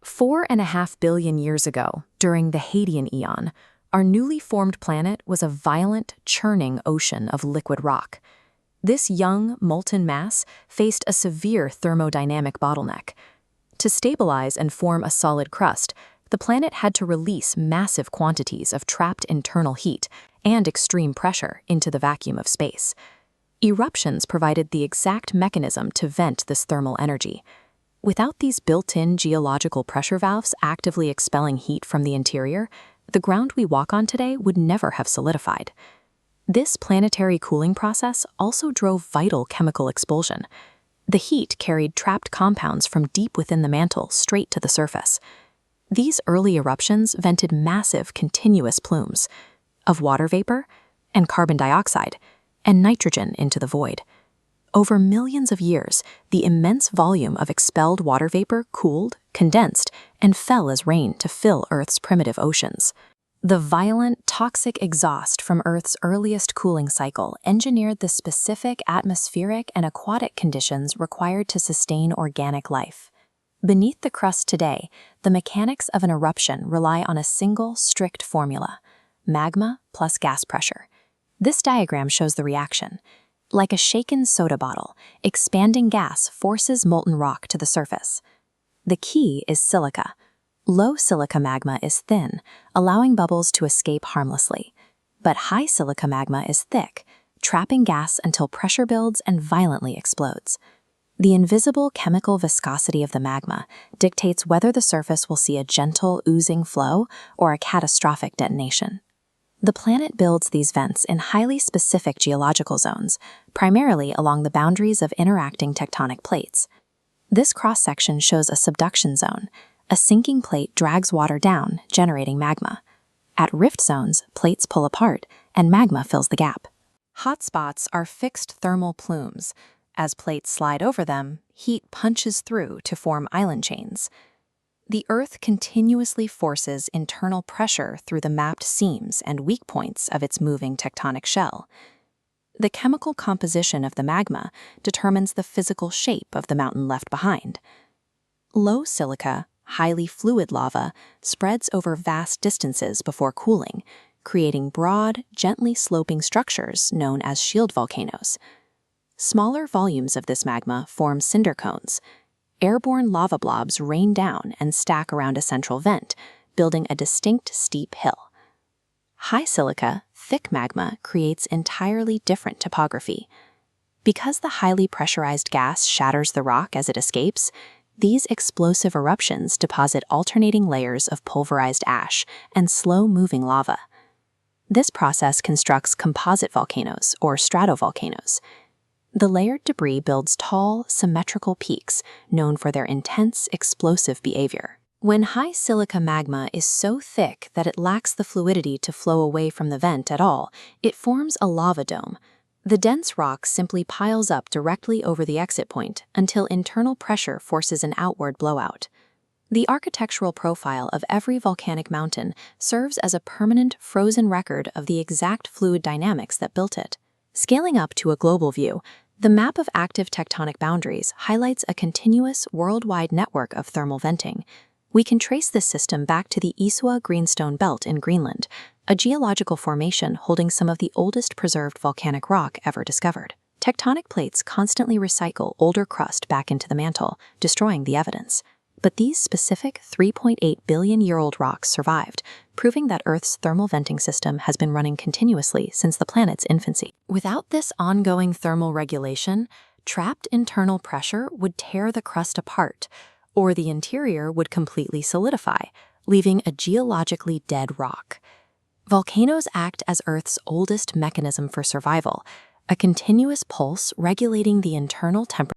4.5 billion years ago, during the Hadean Eon, our newly formed planet was a violent, churning ocean of liquid rock. This young, molten mass faced a severe thermodynamic bottleneck. To stabilize and form a solid crust, the planet had to release massive quantities of trapped internal heat and extreme pressure into the vacuum of space. Eruptions provided the exact mechanism to vent this thermal energy. Without these built-in geological pressure valves actively expelling heat from the interior, the ground we walk on today would never have solidified. This planetary cooling process also drove vital chemical expulsion. The heat carried trapped compounds from deep within the mantle straight to the surface. These early eruptions vented massive, continuous plumes of water vapor and carbon dioxide and nitrogen into the void. Over millions of years, the immense volume of expelled water vapor cooled, condensed, and fell as rain to fill Earth's primitive oceans. The violent, toxic exhaust from Earth's earliest cooling cycle engineered the specific atmospheric and aquatic conditions required to sustain organic life. Beneath the crust today, the mechanics of an eruption rely on a single, strict formula: magma plus gas pressure. This diagram shows the reaction. Like a shaken soda bottle, expanding gas forces molten rock to the surface. The key is silica. Low silica magma is thin, allowing bubbles to escape harmlessly. But high silica magma is thick, trapping gas until pressure builds and violently explodes. The invisible chemical viscosity of the magma dictates whether the surface will see a gentle, oozing flow or a catastrophic detonation. The planet builds these vents in highly specific geological zones, primarily along the boundaries of interacting tectonic plates. This cross-section shows a subduction zone. A sinking plate drags water down, generating magma. At rift zones, plates pull apart, and magma fills the gap. Hotspots are fixed thermal plumes. As plates slide over them, heat punches through to form island chains. The Earth continuously forces internal pressure through the mapped seams and weak points of its moving tectonic shell. The chemical composition of the magma determines the physical shape of the mountain left behind. Low silica, highly fluid lava spreads over vast distances before cooling, creating broad, gently sloping structures known as shield volcanoes. Smaller volumes of this magma form cinder cones. Airborne lava blobs rain down and stack around a central vent, building a distinct steep hill. High silica, thick magma creates entirely different topography. Because the highly pressurized gas shatters the rock as it escapes, these explosive eruptions deposit alternating layers of pulverized ash and slow-moving lava. This process constructs composite volcanoes, or stratovolcanoes. The layered debris builds tall, symmetrical peaks known for their intense, explosive behavior. When high silica magma is so thick that it lacks the fluidity to flow away from the vent at all, it forms a lava dome. The dense rock simply piles up directly over the exit point until internal pressure forces an outward blowout. The architectural profile of every volcanic mountain serves as a permanent, frozen record of the exact fluid dynamics that built it. Scaling up to a global view, the map of active tectonic boundaries highlights a continuous, worldwide network of thermal venting. We can trace this system back to the Isua Greenstone Belt in Greenland, a geological formation holding some of the oldest preserved volcanic rock ever discovered. Tectonic plates constantly recycle older crust back into the mantle, destroying the evidence. But these specific 3.8 billion-year-old rocks survived, proving that Earth's thermal venting system has been running continuously since the planet's infancy. Without this ongoing thermal regulation, trapped internal pressure would tear the crust apart, or the interior would completely solidify, leaving a geologically dead rock. Volcanoes act as Earth's oldest mechanism for survival, a continuous pulse regulating the internal temperature